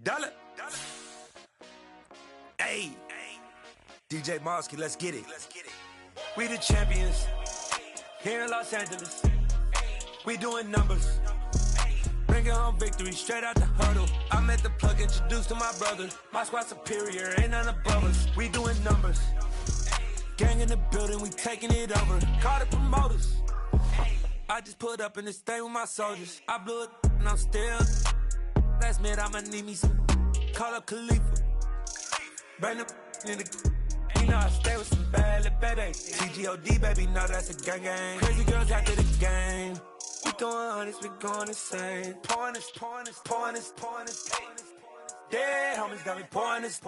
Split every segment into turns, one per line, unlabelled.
Dollar. Hey. DJ Mosky, let's get it. We the champions. Here in Los Angeles. We doing numbers. Bringing home victory straight out the huddle. I met the plug, introduced to my brothers. My squad superior, ain't none above us. We doing numbers. Gang in the building, we taking it over. Call the promoters. I just put up in this thing with my soldiers. I blew it and I'm still. Last minute I'ma need me some. Call up Khalifa. Bring the in the. You know I stay with some bad little baby. TGOD baby, no that's a gang gang. Crazy girls after the game. We going honest, we going insane. Pouring this. Dead homies got me pouring this.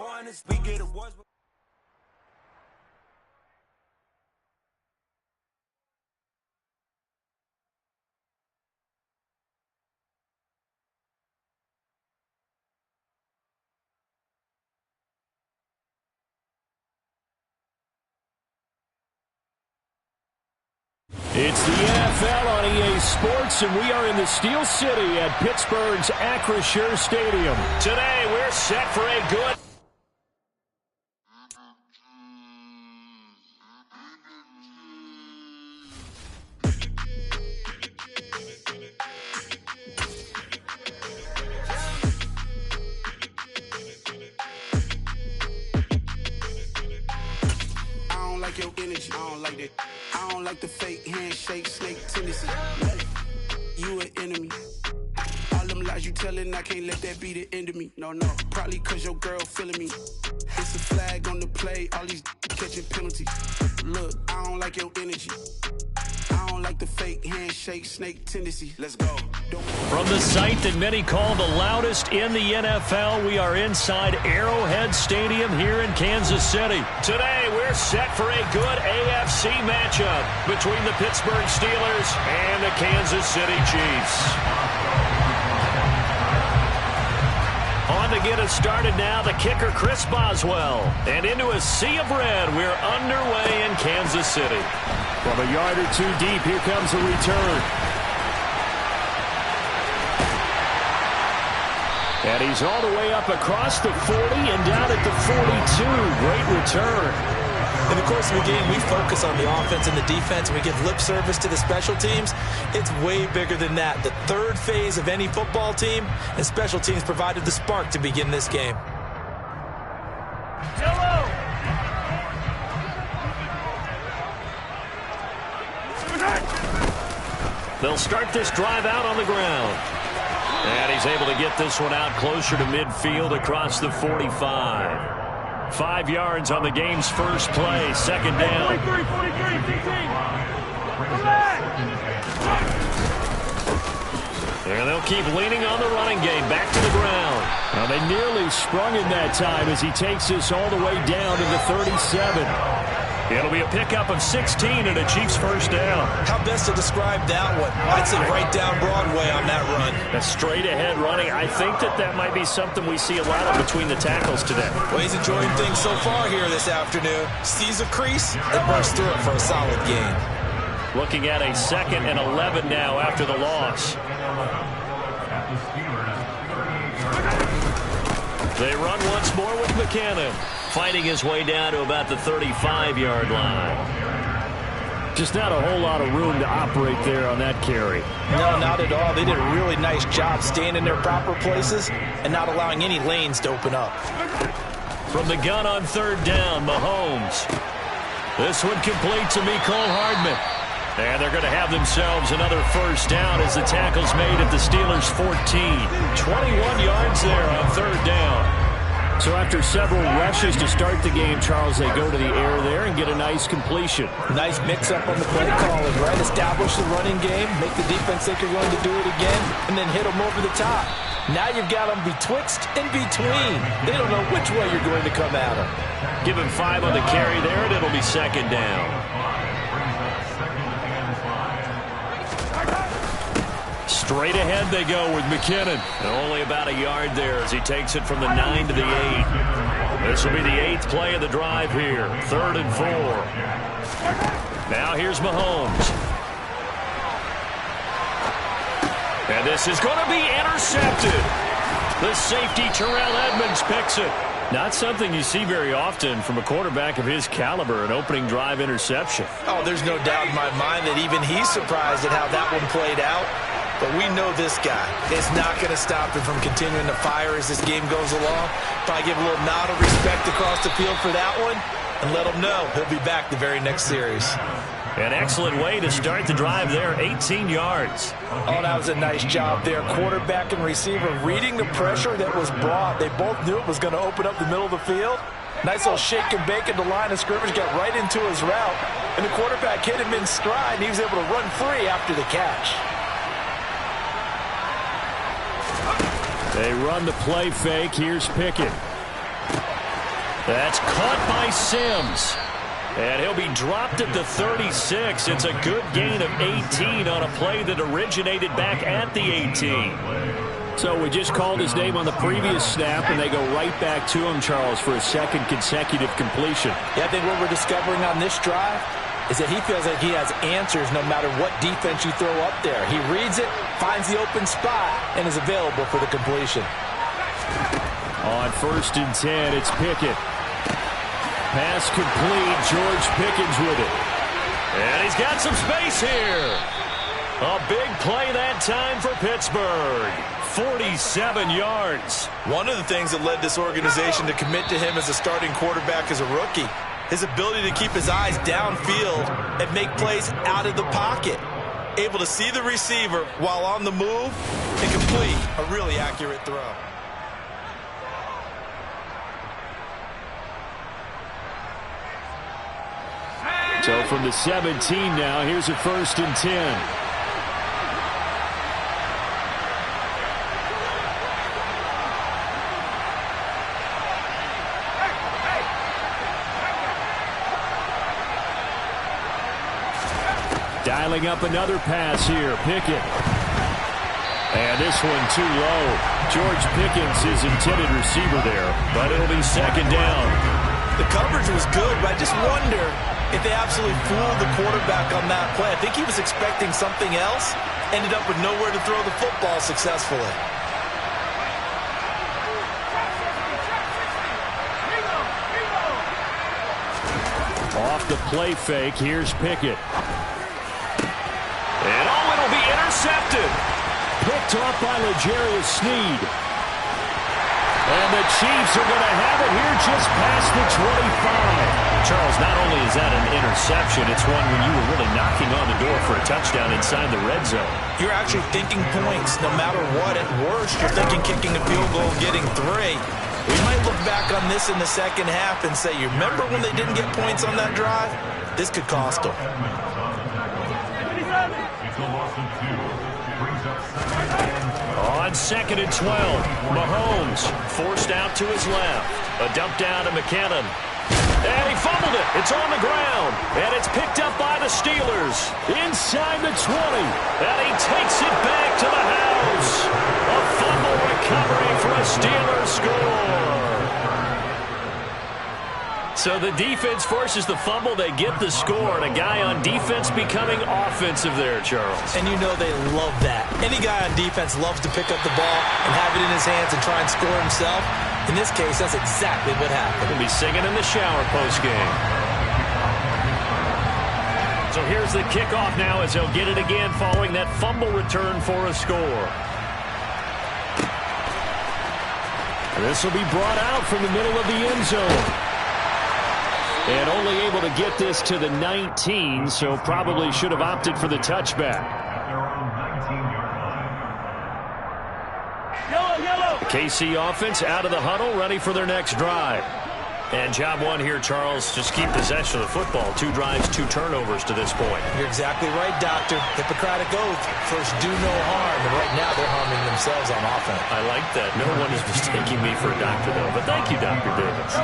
We get awards.
It's the NFL on EA Sports, and we are in the Steel City at Pittsburgh's Acrisure Stadium. Today, we're set for a good...
I don't like your energy. I don't like that. I don't like the fake handshake, snake tendency. You an enemy. All them lies you telling, I can't let that be the end of me. No, probably cause your girl feeling me. It's a flag on the play, all these catching penalties. Look, I don't like your energy. I don't like the fake handshake, snake tendency. Let's go.
From the site that many call the loudest in the NFL, we are inside Arrowhead Stadium here in Kansas City. Today, we're set for a good AFC matchup between the Pittsburgh Steelers and the Kansas City Chiefs. On to get us started now, the kicker, Chris Boswell. And into a sea of red, we're underway in Kansas City. From a yard or two deep, here comes a return. And he's all the way up across the 40 and down at the 42. Great return.
In the course of the game, we focus on the offense and the defense, and we give lip service to the special teams. It's way bigger than that. The third phase of any football team, and special teams provided the spark to begin this game.
They'll start this drive out on the ground. And he's able to get this one out closer to midfield across the 45. 5 yards on the game's first play. Second down. And they'll keep leaning on the running game. Back to the ground. Now they nearly sprung in that time as he takes this all the way down to the 37. It'll be a pickup of 16 and a Chiefs first down.
How best to describe that one? I'd say right down Broadway on that run.
A straight-ahead running. I think that might be something we see a lot of between the tackles today.
Well, he's enjoying things so far here this afternoon. Sees a crease and bursts through it for a solid gain.
Looking at a 2nd and 11 now after the loss. They run once more with McKinnon. Fighting his way down to about the 35-yard line. Just not a whole lot of room to operate there on that carry.
No, not at all. They did a really nice job staying in their proper places and not allowing any lanes to open up.
From the gun on 3rd down, Mahomes. This one complete to Mecole Hardman. And they're going to have themselves another first down as the tackle's made at the Steelers' 14. 21 yards there on 3rd down. So after several rushes to start the game, Charles, they go to the air there and get a nice completion.
Nice mix-up on the play calling, right? Establish the running game, make the defense think you're going to do it again, and then hit them over the top. Now you've got them betwixt and between. They don't know which way you're going to come at them.
Give him 5 on the carry there, and it'll be 2nd down. Straight ahead they go with McKinnon. Only about a yard there as he takes it from the 9 to the 8. This will be the 8th play of the drive here. 3rd and 4. Now here's Mahomes. And this is going to be intercepted. The safety, Terrell Edmunds, picks it. Not something you see very often from a quarterback of his caliber, an opening drive interception.
Oh, there's no doubt in my mind that even he's surprised at how that one played out. But we know this guy is not going to stop him from continuing to fire as this game goes along. Probably give a little nod of respect across the field for that one and let him know he'll be back the very next series.
An excellent way to start the drive there, 18 yards.
Oh, that was a nice job there. Quarterback and receiver reading the pressure that was brought. They both knew it was going to open up the middle of the field. Nice little shake and bake at the line of scrimmage, got right into his route. And the quarterback hit him in stride, and he was able to run free after the catch.
They run the play fake. Here's Pickett. That's caught by Sims. And he'll be dropped at the 36. It's a good gain of 18 on a play that originated back at the 18. So we just called his name on the previous snap, and they go right back to him, Charles, for a second consecutive completion.
Yeah, I think what we're discovering on this drive is that he feels like he has answers no matter what defense you throw up there. He reads it, finds the open spot, and is available for the completion.
On 1st and 10, it's Pickett. Pass complete. George Pickens with it. And he's got some space here. A big play that time for Pittsburgh. 47 yards.
One of the things that led this organization to commit to him as a starting quarterback as a rookie, his ability to keep his eyes downfield and make plays out of the pocket. Able to see the receiver while on the move and complete a really accurate throw.
So from the 17 now, here's a 1st and 10. Dialing up another pass here, Pickett. And this one too low. George Pickens, his intended receiver there, but it'll be 2nd down.
The coverage was good, but I just wonder if they absolutely fooled the quarterback on that play. I think he was expecting something else. Ended up with nowhere to throw the football successfully.
Off the play fake, here's Pickett. And it'll be intercepted. Picked off by L'Jarius Sneed. And the Chiefs are going to have it here just past the 25. Charles, not only is that an interception, it's one when you were really knocking on the door for a touchdown inside the red zone.
You're actually thinking points no matter what. At worst, you're thinking kicking a field goal, getting 3. We might look back on this in the second half and say, you remember when they didn't get points on that drive? This could cost them.
On 2nd and 12, Mahomes forced out to his left. A dump down to McKinnon. And he fumbled it. It's on the ground. And it's picked up by the Steelers. Inside the 20. And he takes it back to the house. A fumble recovery for a Steelers score. So the defense forces the fumble. They get the score. And a guy on defense becoming offensive there, Charles.
And you know they love that. Any guy on defense loves to pick up the ball and have it in his hands and try and score himself. In this case, that's exactly what happened.
He'll be singing in the shower postgame. So here's the kickoff now as they'll get it again following that fumble return for a score. This will be brought out from the middle of the end zone. And only able to get this to the 19, so probably should have opted for the touchback. KC offense out of the huddle, ready for their next drive. And job one here, Charles, just keep possession of the football. 2 drives, 2 turnovers to this point.
You're exactly right, Doctor. Hippocratic oath. First, do no harm. And right now, they're harming themselves on offense.
I like that. No one is mistaking me for a doctor, though. But thank you, Dr. Davis.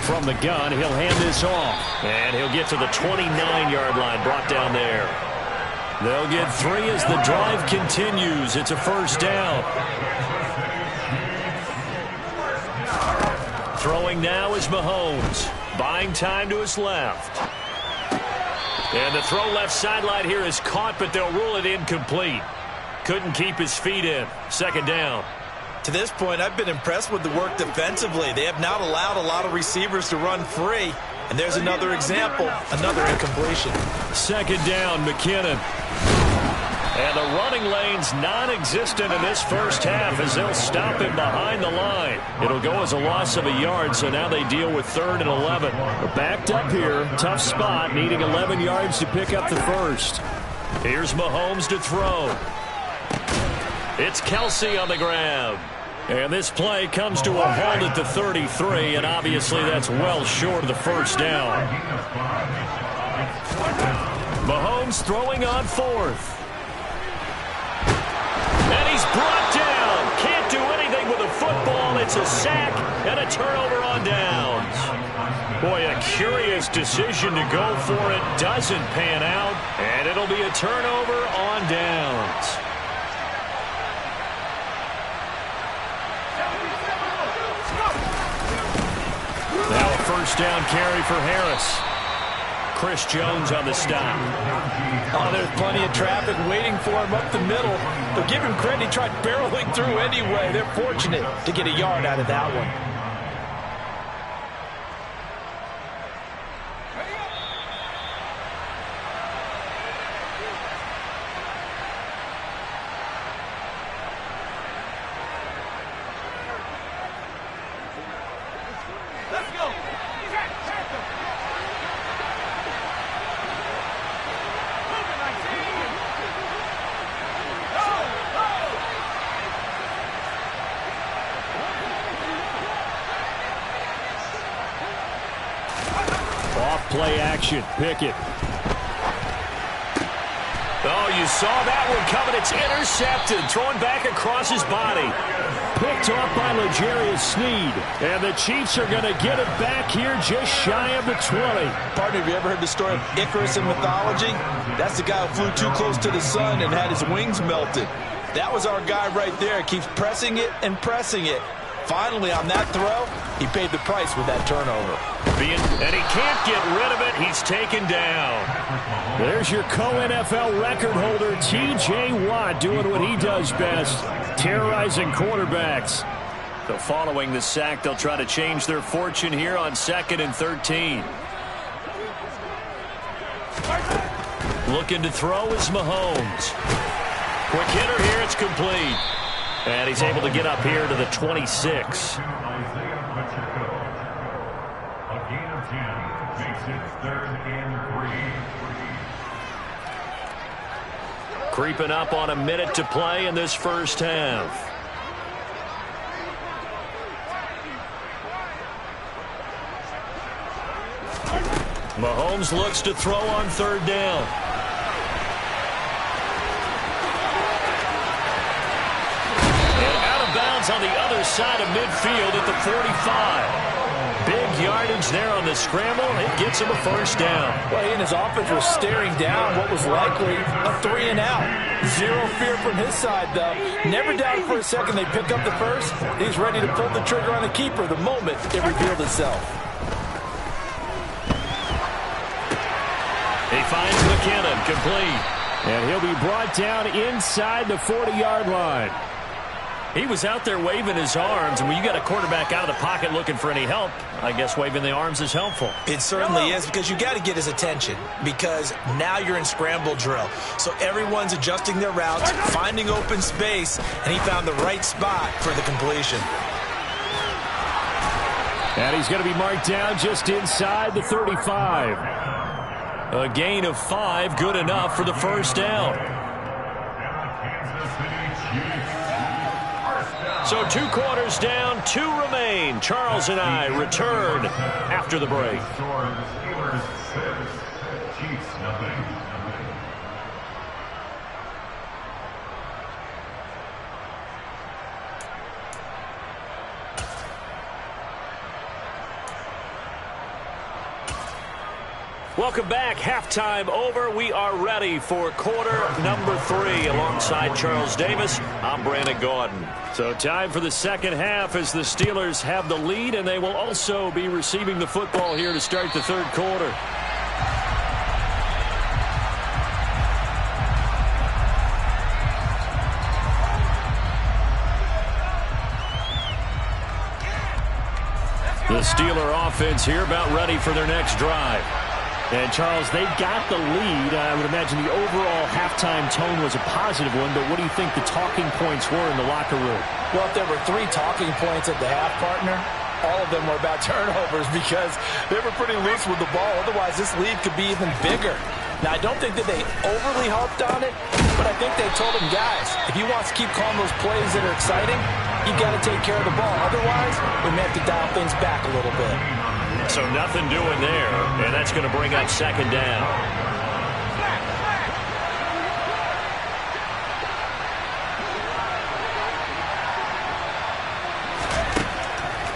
From the gun, he'll hand this off. And he'll get to the 29-yard line, brought down there. They'll get 3 as the drive continues. It's a 1st down. Throwing now is Mahomes. Buying time to his left. And the throw left sideline here is caught, but they'll rule it incomplete. Couldn't keep his feet in. Second down.
To this point, I've been impressed with the work defensively. They have not allowed a lot of receivers to run free. And there's another example, another incompletion.
Second down, McKinnon. And the running lane's non-existent in this first half as they'll stop him behind the line. It'll go as a loss of a yard, so now they deal with 3rd and 11. They're backed up here. Tough spot, needing 11 yards to pick up the first. Here's Mahomes to throw. It's Kelsey on the grab. And this play comes to a halt at the 33, and obviously that's well short of the first down. Mahomes throwing on 4th. And he's brought down. Can't do anything with the football. It's a sack and a turnover on downs. Boy, a curious decision to go for it. Doesn't pan out, and it'll be a turnover on downs. Now a first down carry for Harris. Chris Jones on the stop.
Oh, there's plenty of traffic waiting for him up the middle. But give him credit, he tried barreling through anyway. They're fortunate to get a yard out of that one.
Play action. Pickett. Oh, you saw that one coming. It's intercepted. Thrown back across his body. Picked off by L'Jarius Sneed. And the Chiefs are going to get it back here just shy of the 20.
Partner, have you ever heard the story of Icarus in mythology? That's the guy who flew too close to the sun and had his wings melted. That was our guy right there. Keeps pressing it and pressing it. Finally, on that throw, he paid the price with that turnover.
And he can't get rid of it. He's taken down. There's your co-NFL record holder, T.J. Watt, doing what he does best, terrorizing quarterbacks. So following the sack, they'll try to change their fortune here on 2nd and 13. Looking to throw is Mahomes. Quick hitter here. It's complete. And he's able to get up here to the 26. Creeping up on a minute to play in this first half. Mahomes looks to throw on 3rd down. On the other side of midfield at the 45. Big yardage there on the scramble. It gets him a first down.
Well, he and his offense was staring down what was likely a 3 and out. Zero fear from his side, though. Never doubted for a second they pick up the first. He's ready to pull the trigger on the keeper the moment it revealed itself.
He finds McKinnon, complete. And he'll be brought down inside the 40-yard line. He was out there waving his arms, and when you got a quarterback out of the pocket looking for any help, I guess waving the arms is helpful.
It certainly is, because you got to get his attention, because now you're in scramble drill. So everyone's adjusting their routes, finding open space, and he found the right spot for the completion.
And he's going to be marked down just inside the 35. A gain of 5, good enough for the first down. So 2 quarters down, 2 remain. Charles and I return after the break. Welcome back. Halftime over. We are ready for quarter number 3 alongside Charles Davis. I'm Brandon Gaudin. So time for the second half as the Steelers have the lead, and they will also be receiving the football here to start the third quarter. The Steeler offense here about ready for their next drive.
And, Charles, they've got the lead. I would imagine the overall halftime tone was a positive one, but what do you think the talking points were in the locker room?
Well, if there were 3 talking points at the half, partner, all of them were about turnovers because they were pretty loose with the ball. Otherwise, this lead could be even bigger. Now, I don't think that they overly harped on it, but I think they told him, guys, if he wants to keep calling those plays that are exciting, you've got to take care of the ball. Otherwise, we may have to dial things back a little bit.
So nothing doing there, and that's going to bring up second down.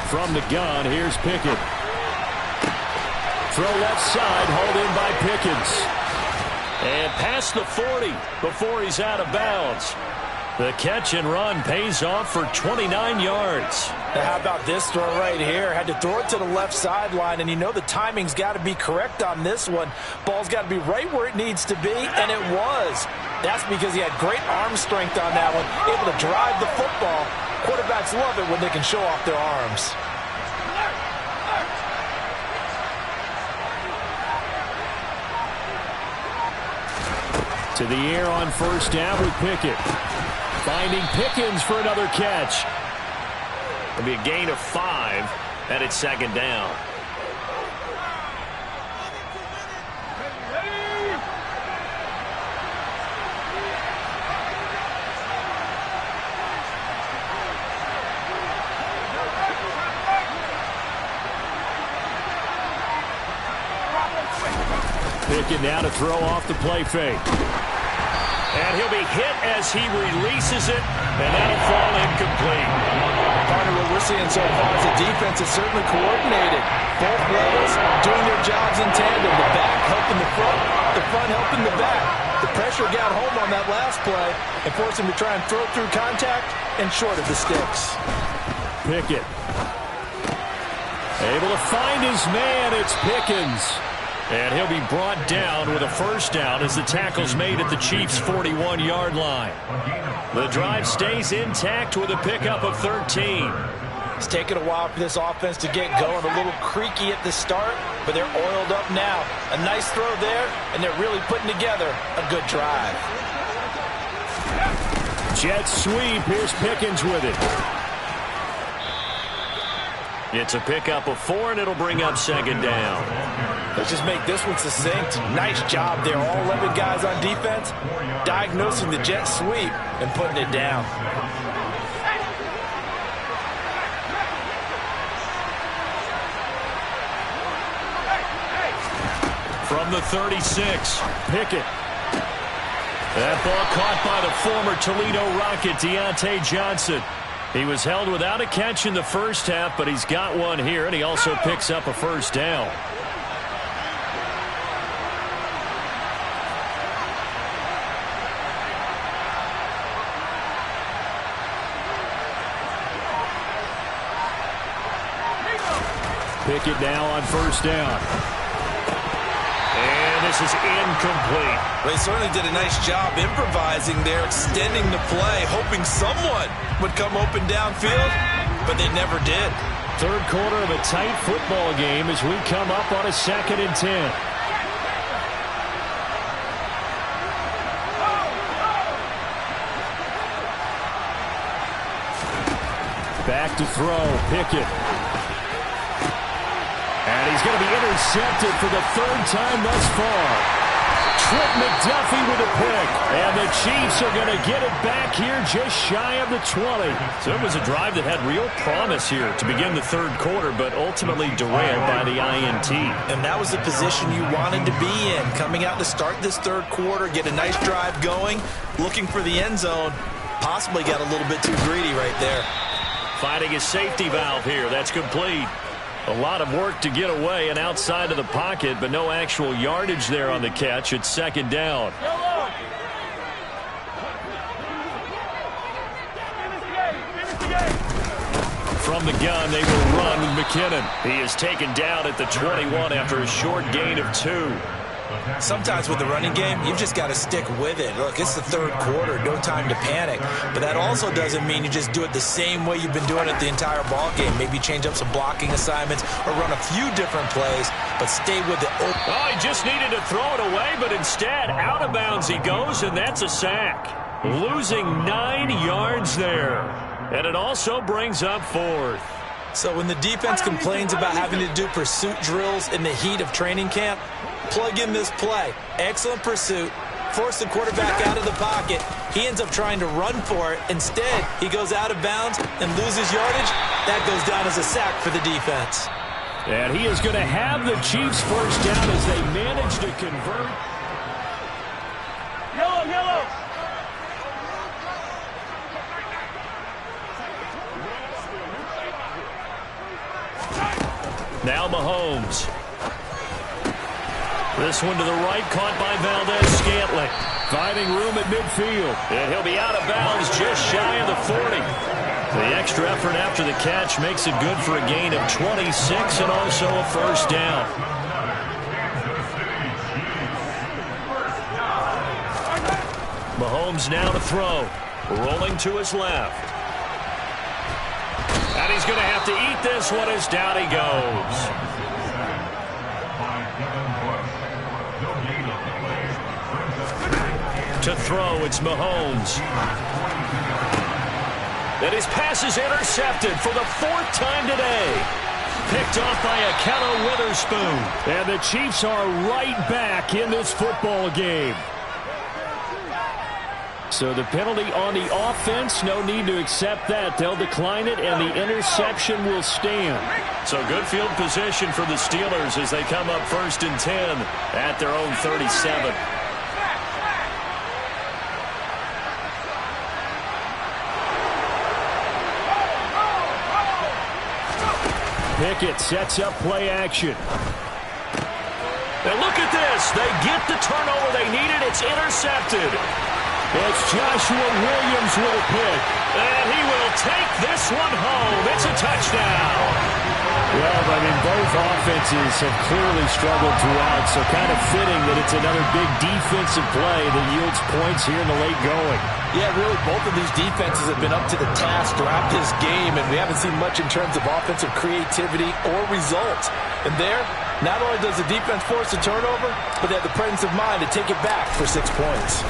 From the gun, here's Pickett. Throw left side, hauled in by Pickens. And past the 40 before he's out of bounds. The catch and run pays off for 29 yards.
Now, how about this throw right here? Had to throw it to the left sideline, and you know the timing's got to be correct on this one. Ball's got to be right where it needs to be, and it was. That's because he had great arm strength on that one, able to drive the football. Quarterbacks love it when they can show off their arms.
To the air on first down with Pickett. Finding Pickens for another catch. It'll be a gain of 5, and it's second down. Pickett now to throw off the play fake. And he'll be hit as he releases it, and that'll fall incomplete.
Partner, what we're seeing so far is the defense is certainly coordinated. Both levels doing their jobs in tandem. The back helping the front helping the back. The pressure got home on that last play and forced him to try and throw through contact and short of the sticks.
Pickett. Able to find his man. It's Pickens. And he'll be brought down with a first down as the tackle's made at the Chiefs' 41-yard line. The drive stays intact with a pickup of 13.
It's taken a while for this offense to get going. A little creaky at the start, but they're oiled up now. A nice throw there, and they're really putting together a good drive.
Jet sweep. Here's Pickens with it. It's a pickup of 4, and it'll bring up second down.
Let's just make this one succinct. Nice job there. All 11 guys on defense diagnosing the jet sweep and putting it down.
From the 36, Pickett. That ball caught by the former Toledo Rocket, Deontay Johnson. He was held without a catch in the first half, but he's got one here, and he also picks up a first down. Pickett now on first down. And this is incomplete.
They certainly did a nice job improvising there, extending the play, hoping someone would come open downfield, but they never did.
Third quarter of a tight football game as we come up on a 2nd and 10. Back to throw, Pickett. And he's going to be intercepted for the 3rd time thus far. Trent McDuffie with a pick. And the Chiefs are going to get it back here just shy of the 20. So it was a drive that had real promise here to begin the 3rd quarter, but ultimately derailed by the INT.
And that was the position you wanted to be in. Coming out to start this 3rd quarter, get a nice drive going, looking for the end zone. Possibly got a little bit too greedy right there.
Finding a safety valve here. That's complete. A lot of work to get away and outside of the pocket, but no actual yardage there on the catch. It's 2nd down. From the gun, they will run with McKinnon. He is taken down at the 21 after a short gain of 2.
Sometimes with the running game, you've just got to stick with it. Look, it's the third quarter, no time to panic. But that also doesn't mean you just do it the same way you've been doing it the entire ball game. Maybe change up some blocking assignments or run a few different plays, but stay with it.
Oh, he just needed to throw it away, but instead, out of bounds he goes, and that's a sack. Losing 9 yards there. And it also brings up 4th.
So when the defense complains about having to do pursuit drills in the heat of training camp, plug in this play. Excellent pursuit. Force the quarterback out of the pocket. He ends up trying to run for it. Instead, he goes out of bounds and loses yardage. That goes down as a sack for the defense.
And he is going to have the Chiefs first down as they manage to convert.
Yellow.
Now Mahomes. This one to the right, caught by Valdez-Scantling. Finding room at midfield. And he'll be out of bounds just shy of the 40. The extra effort after the catch makes it good for a gain of 26 and also a first down. Mahomes now to throw. Rolling to his left. And he's going to have to eat this one as down he goes. To throw, it's Mahomes. And his pass is intercepted for the 4th time today. Picked off by Ahkello Witherspoon. And the Chiefs are right back in this football game. So the penalty on the offense, no need to accept that. They'll decline it, and the interception will stand. So good field position for the Steelers as they come up 1st and 10 at their own 37. Pickett sets up play action. And look at this. They get the turnover they needed. It's intercepted. It's Joshua Williams with a pick. And he will take this one home. It's a touchdown. Well, I mean, both offenses have clearly struggled throughout, so kind of fitting that it's another big defensive play that yields points here in the late going.
Yeah, really, both of these defenses have been up to the task throughout this game, and we haven't seen much in terms of offensive creativity or results. And there, not only does the defense force a turnover, but they have the presence of mind to take it back for 6 points.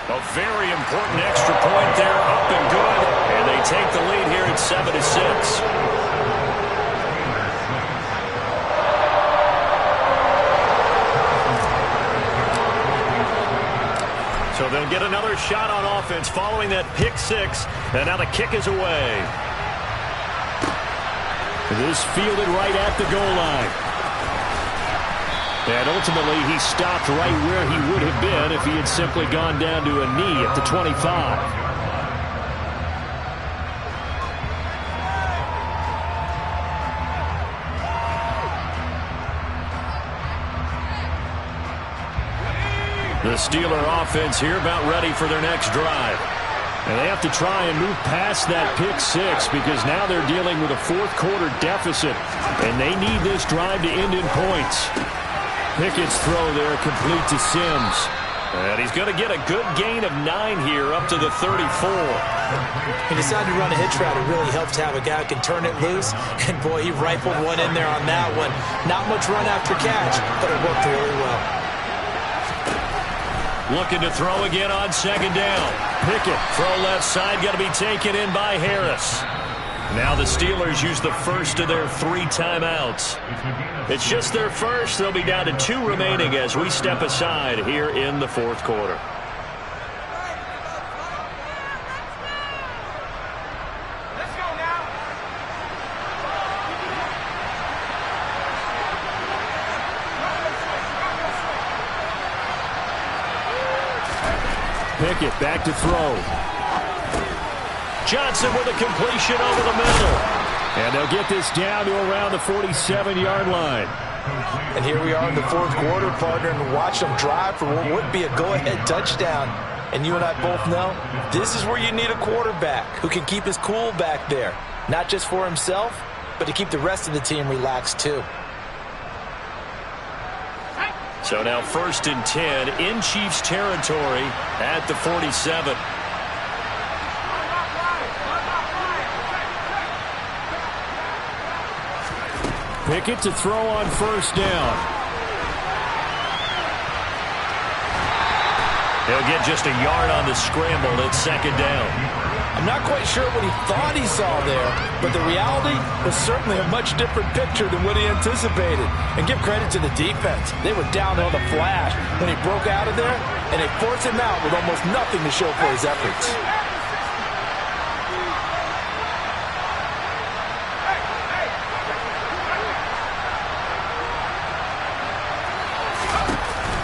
A very important extra point there, up and good, and they take the lead here at 7-6. So they'll get another shot on offense following that pick 6, and now the kick is away. This fielded right at the goal line. And ultimately, he stopped right where he would have been if he had simply gone down to a knee at the 25. The Steeler offense here about ready for their next drive. And they have to try and move past that pick 6 because now they're dealing with a 4th quarter deficit. And they need this drive to end in points. Pickett's throw there complete to Sims. And he's going to get a good gain of 9 here up to the 34.
He decided to run a hitch route. It really helps to have a guy who can turn it loose. And, boy, he rifled one in there on that one. Not much run after catch, but it worked really well.
Looking to throw again on 2nd down. Pickett, throw left side, got to be taken in by Harris. Now the Steelers use the first of their 3 timeouts. It's just their first. They'll be down to 2 remaining as we step aside here in the 4th quarter.
Let's go now.
Pickett back to throw. Johnson with a completion over the middle. And they'll get this down to around the 47-yard line.
And here we are in the 4th quarter, partner, and watch them drive for what would be a go-ahead touchdown. And you and I both know this is where you need a quarterback who can keep his cool back there. Not just for himself, but to keep the rest of the team relaxed too.
So now 1st and 10 in Chiefs territory at the 47.
Pickett to throw on 1st down.
He'll get just a yard on the scramble at 2nd down.
I'm not quite sure what he thought he saw there, but the reality was certainly a much different picture than what he anticipated. And give credit to the defense. They were down on the flash when he broke out of there, and they forced him out with almost nothing to show for his efforts.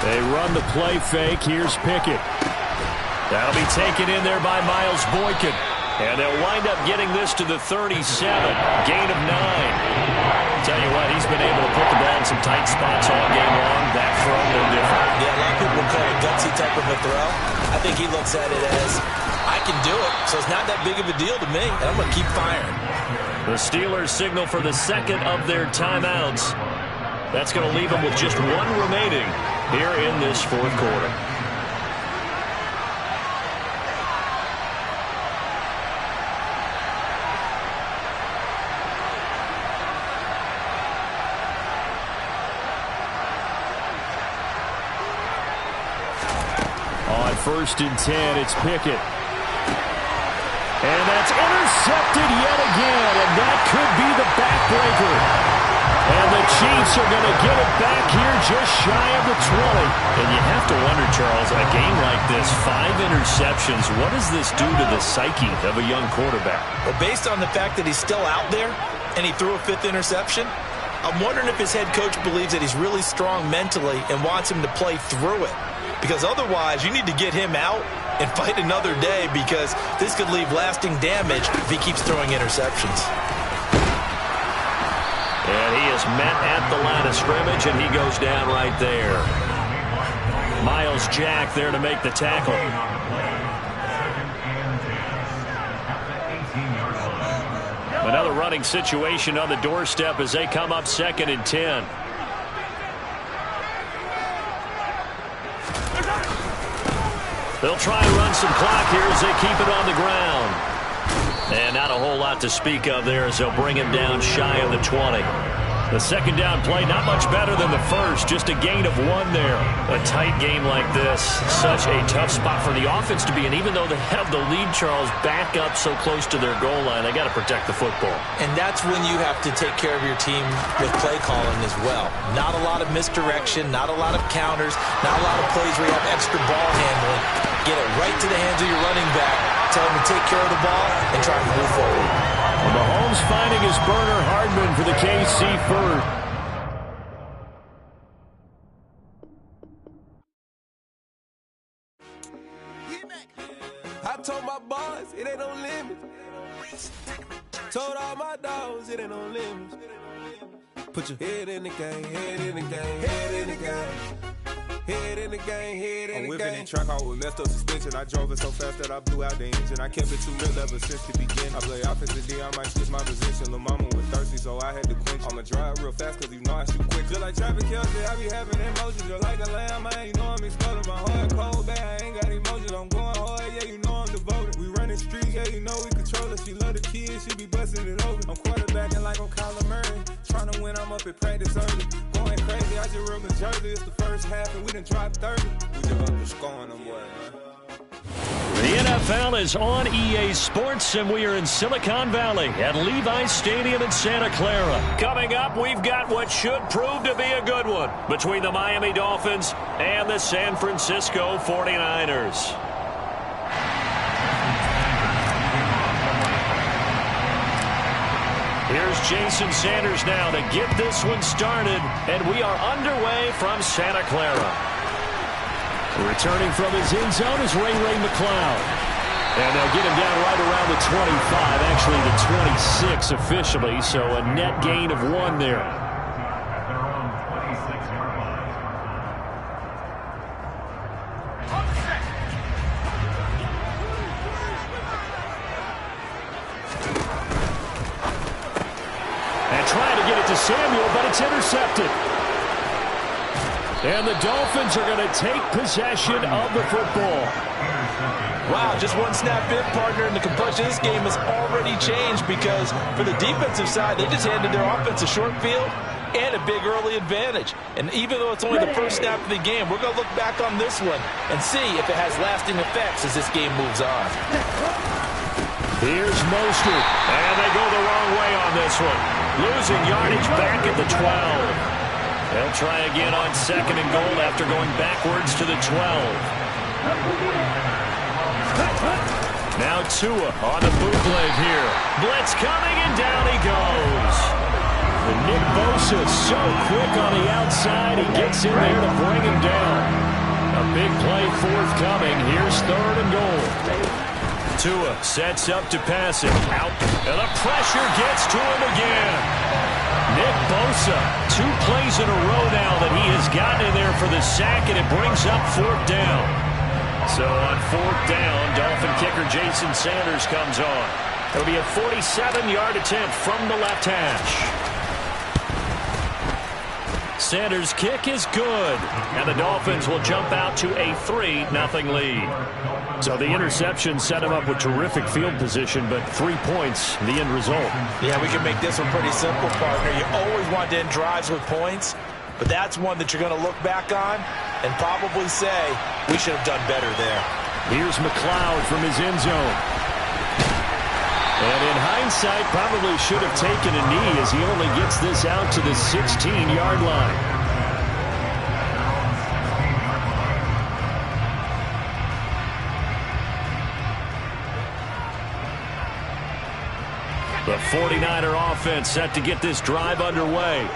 They run the play fake. Here's Pickett.
That'll be taken in there by Miles Boykin. And they'll wind up getting this to the 37. Gain of 9. Tell you what, he's been able to put the ball in some tight spots all game long. That throw, no different.
Yeah, a lot of people would call it a gutsy type of a throw. I think he looks at it as, I can do it, so it's not that big of a deal to me, and I'm going to keep firing.
The Steelers signal for the 2nd of their timeouts. That's going to leave them with just 1 remaining here in this 4th quarter.
On 1st and 10, it's Pickett. And that's intercepted yet again, and that could be the backbreaker. And the Chiefs are going to get it back here just shy of the 20.
And you have to wonder, Charles, a game like this, 5 interceptions, what does this do to the psyche of a young quarterback?
Well, based on the fact that he's still out there and he threw a 5th interception, I'm wondering if his head coach believes that he's really strong mentally and wants him to play through it. Because otherwise, you need to get him out and fight another day, because this could leave lasting damage if he keeps throwing interceptions.
And he is met at the line of scrimmage, and he goes down right there. Miles Jack there to make the tackle. Another running situation on the doorstep as they come up 2nd and 10. They'll try and run some clock here as they keep it on the ground. And not a whole lot to speak of there as they'll bring him down shy of the 20. The 2nd down play, not much better than the first, just a gain of 1 there. A tight game like this, such a tough spot for the offense to be in. Even though they have the lead, Charles, back up so close to their goal line, they got to protect the football.
And that's when you have to take care of your team with play calling as well. Not a lot of misdirection, not a lot of counters, not a lot of plays where you have extra ball handling. Get it right to the hands of your running back, tell him to take care of the ball, and try to move forward.
Well, Mahomes finding his burner Hardman for the KC First.
I told my boys it ain't no limit. Told all my dogs it ain't no limit. Put your head in the game, head in the game, head in the game. Head in the game, head in the game. I'm whipping in track out with messed up suspension. I drove it so fast that I blew out the engine. I kept it too real ever since the beginning. I play offensive D, I might switch my position. Lil' mama was thirsty, so I had to quench. I'ma drive real fast, cause you know I shoot quick. Just like traffic Kelsey, I be having emotions. Just like a lamb, I ain't know I'm exploding. My heart cold, bad, I ain't got emotions. I'm going hard, yeah, you know I'm devoted. We running streets, yeah, you know we control it. She love the kids, she be busting it over. I'm quarterbacking like I'm Kyler Murray. Trying to win, I'm up at practice early. Going crazy, I just rub the jersey. It's the first half, and we done dropped 30. We just up to scoring them, boy, man.
The NFL is on EA Sports, and we are in Silicon Valley at Levi's Stadium in Santa Clara. Coming up, we've got what should prove to be a good one between the Miami Dolphins and the San Francisco 49ers. Here's Jason Sanders now to get this one started, and we are underway from Santa Clara.
Returning from his end zone is Ray McCloud. And they'll get him down right around the 25, actually the 26 officially, so a net gain of 1 there. And trying to get it to Samuel, but it's intercepted.
And the Dolphins are going to take possession of the football.
Wow, just one snap in, partner, and the complexion of this game has already changed because for the defensive side, they just handed their offense a short field and a big early advantage. And even though it's only the first snap of the game, we're going to look back on this one and see if it has lasting effects as this game moves on.
Here's Mostert, and they go the wrong way on this one. Losing yardage back at the 12. They'll try again on 2nd and goal after going backwards to the 12. Now Tua on the bootleg here. Blitz coming, and down he goes. And Nick Bosa so quick on the outside. He gets in there to bring him down. A big play forthcoming. Here's 3rd and goal. Tua sets up to pass it. Out. And the pressure gets to him again. Nick Bosa, 2 plays in a row now that he has gotten in there for the sack, and it brings up 4th down. So on 4th down, Dolphin kicker Jason Sanders comes on. It'll be a 47-yard attempt from the left hash. Sanders' kick is good, and the Dolphins will jump out to a 3-0 lead. So the interception set him up with terrific field position, but 3 points, the end result.
Yeah, we can make this one pretty simple, partner. You always want to end drives with points, but that's one that you're going to look back on and probably say, we should have done better there.
Here's McLeod from his end zone. And in hindsight, probably should have taken a knee as he only gets this out to the 16-yard line. The 49er offense set to get this drive underway.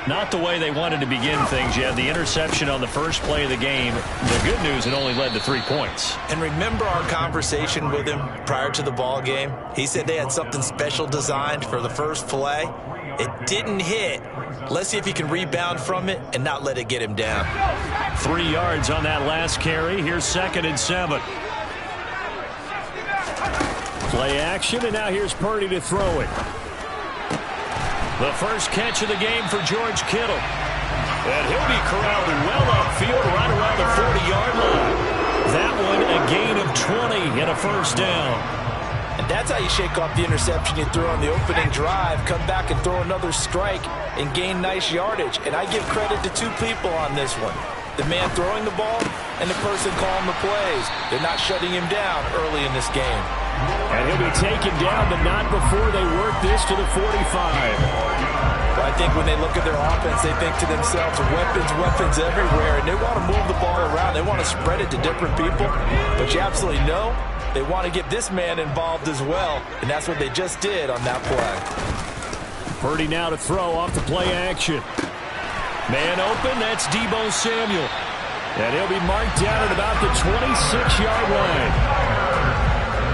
Not the way they wanted to begin things. You had the interception on the first play of the game. The good news, it only led to 3 points.
And remember our conversation with him prior to the ball game? He said they had something special designed for the first play. It didn't hit. Let's see if he can rebound from it and not let it get him down.
3 yards on that last carry. Here's 2nd and 7. Play action, and now here's Purdy to throw it. The first catch of the game for George Kittle. And he'll be corralled well upfield right around the 40-yard line. That one a gain of 20 and a 1st down.
And that's how you shake off the interception you threw on the opening drive, come back and throw another strike and gain nice yardage. And I give credit to 2 people on this one. The man throwing the ball and the person calling the plays. They're not shutting him down early in this game.
And he'll be taken down, but not before they work this to the 45.
Well, I think when they look at their offense, they think to themselves, weapons everywhere, and they want to move the ball around. They want to spread it to different people, but you absolutely know they want to get this man involved as well, and that's what they just did on that play.
Purdy now to throw off the play action. Man open, that's Deebo Samuel. And he'll be marked down at about the 26-yard line.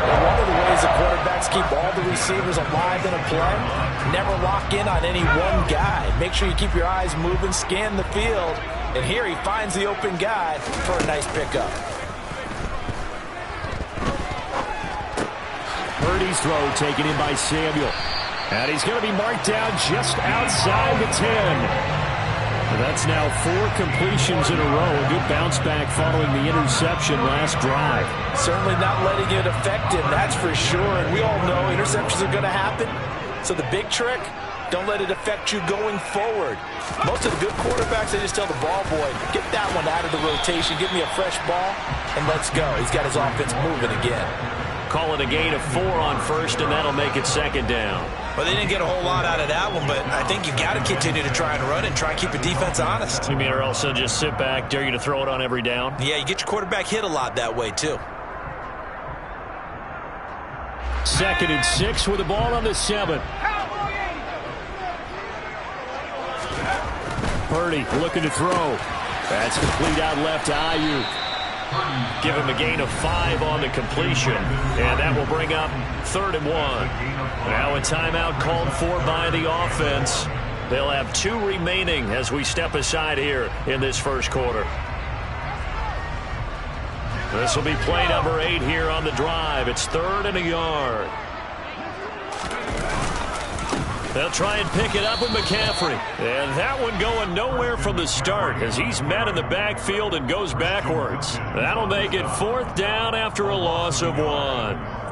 One of the ways the quarterbacks keep all the receivers alive in a play, never lock in on any one guy. Make sure you keep your eyes moving, scan the field, and here he finds the open guy for a nice pickup.
Purdy's throw taken in by Samuel. And he's going to be marked down just outside the 10. That's now 4 completions in a row. A good bounce back following the interception last drive.
Certainly not letting it affect him, that's for sure. And we all know interceptions are going to happen. So the big trick, don't let it affect you going forward. Most of the good quarterbacks, they just tell the ball boy, get that one out of the rotation, give me a fresh ball, and let's go. He's got his offense moving again.
Call it a gain of 4 on 1st, and that'll make it 2nd down.
Well, they didn't get a whole lot out of that one, but I think you got to continue to try and run and try and keep the defense honest.
You mean, or else they'll just sit back, dare you to throw it on every down?
Yeah, you get your quarterback hit a lot that way, too.
2nd and 6 with the ball on the 7. Purdy looking to throw. That's complete out left to Ayuk. Give him a gain of 5 on the completion, and that will bring up 3rd and 1. Now a timeout called for by the offense. They'll have 2 remaining as we step aside here in this first quarter. This will be play number 8 here on the drive. It's 3rd and a yard. They'll try and pick it up with McCaffrey. And that one going nowhere from the start as he's met in the backfield and goes backwards. That'll make it 4th down after a loss of 1.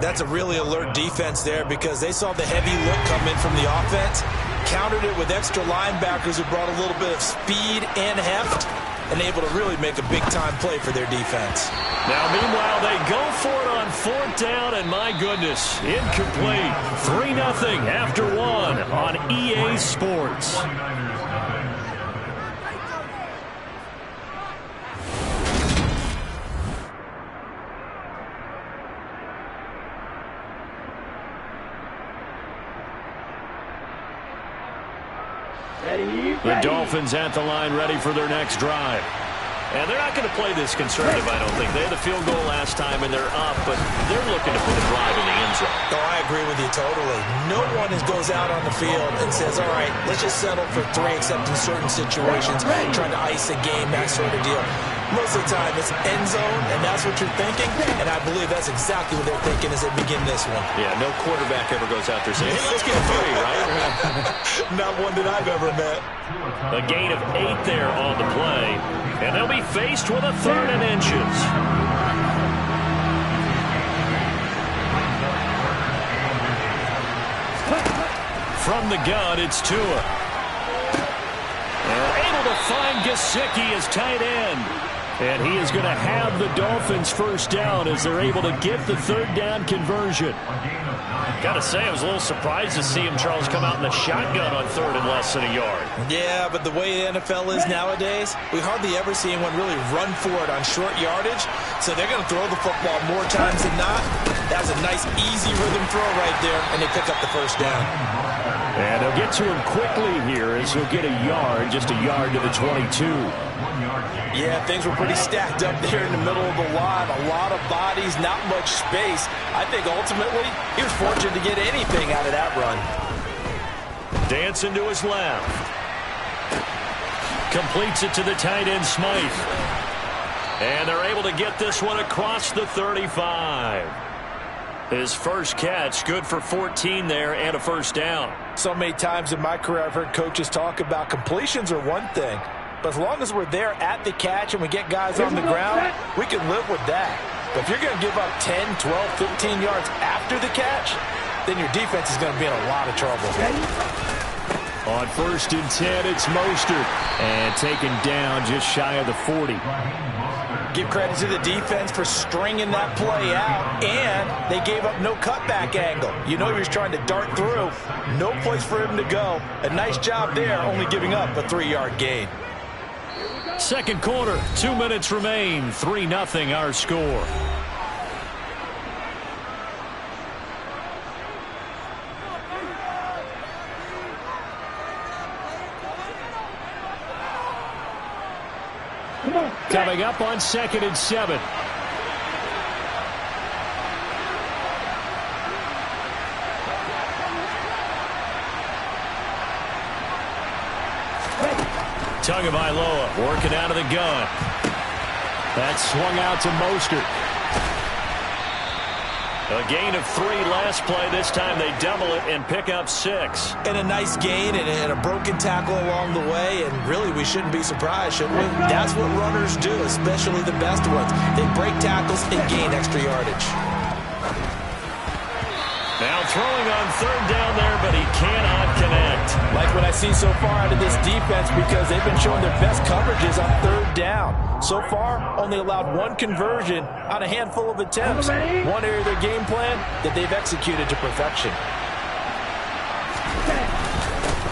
That's a really alert defense there because they saw the heavy look come in from the offense, countered it with extra linebackers who brought a little bit of speed and heft, and able to really make a big-time play for their defense.
Now, meanwhile, they go for it on 4th down, and my goodness, incomplete. 3-0 after 1 on EA Sports. The Dolphins at the line ready for their next drive. And they're not going to play this conservative, I don't think. They had the field goal last time, and they're up, but they're looking to put a drive in the end zone.
Oh, I agree with you totally. No one goes out on the field and says, all right, let's just settle for 3, except in certain situations, trying to ice a game, that sort of deal. Most of the time, it's end zone, and that's what you're thinking, and I believe that's exactly what they're thinking as they begin this one.
Yeah, no quarterback ever goes out there saying, hey, let's get 3, right?
Not one that I've ever met.
A gain of 8 there on the play, and they'll be faced with a 3rd and inches. From the gun, it's Tua. And able to find Gesicki as tight end. And he is going to have the Dolphins 1st down as they're able to get the 3rd down conversion. Got to say, I was a little surprised to see him, Charles, come out in the shotgun on 3rd and less than a yard.
Yeah, but the way the NFL is nowadays, we hardly ever see anyone really run for it on short yardage. So they're going to throw the football more times than not. That was a nice, easy rhythm throw right there, and they pick up the 1st down.
And they'll get to him quickly here as he'll get a yard, just a yard to the 22.
Yeah, things were pretty stacked up there in the middle of the line. A lot of bodies, not much space. I think ultimately he was fortunate to get anything out of that run.
Dancing to his left. Completes it to the tight end, Smythe. And they're able to get this one across the 35. His first catch, good for 14 there and a 1st down.
So many times in my career I've heard coaches talk about completions are one thing. But as long as we're there at the catch and we get guys on the ground, we can live with that. But if you're going to give up 10, 12, 15 yards after the catch, then your defense is going to be in a lot of trouble.
On 1st and 10, it's Mostert. And taken down just shy of the 40.
Give credit to the defense for stringing that play out, and they gave up no cutback angle. You know he was trying to dart through. No place for him to go. A nice job there, only giving up a 3-yard gain.
2nd quarter, 2 minutes remain. 3-0 our score. Coming up on 2nd and 7. Tagovailoa working out of the gun. That swung out to Mostert. A gain of 3 last play. This time they double it and pick up 6.
And a nice gain and a broken tackle along the way. And really, we shouldn't be surprised, should we? That's what runners do, especially the best ones. They break tackles and gain extra yardage.
Now throwing on 3rd down there, but he cannot connect.
Like what I see so far out of this defense, because they've been showing their best coverages on 3rd down. So far, only allowed 1 conversion on a handful of attempts. One area of their game plan that they've executed to perfection.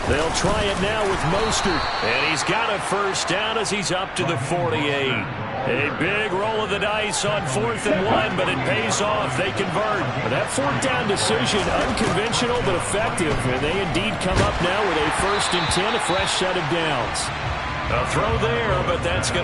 They'll try it now with Mostert. And he's got a 1st down as he's up to the 48. A big roll of the dice on 4th and 1, but it pays off. They convert. That 4th down decision, unconventional but effective. And they indeed come up now with a 1st and 10, a fresh set of downs. A throw there, but that's going to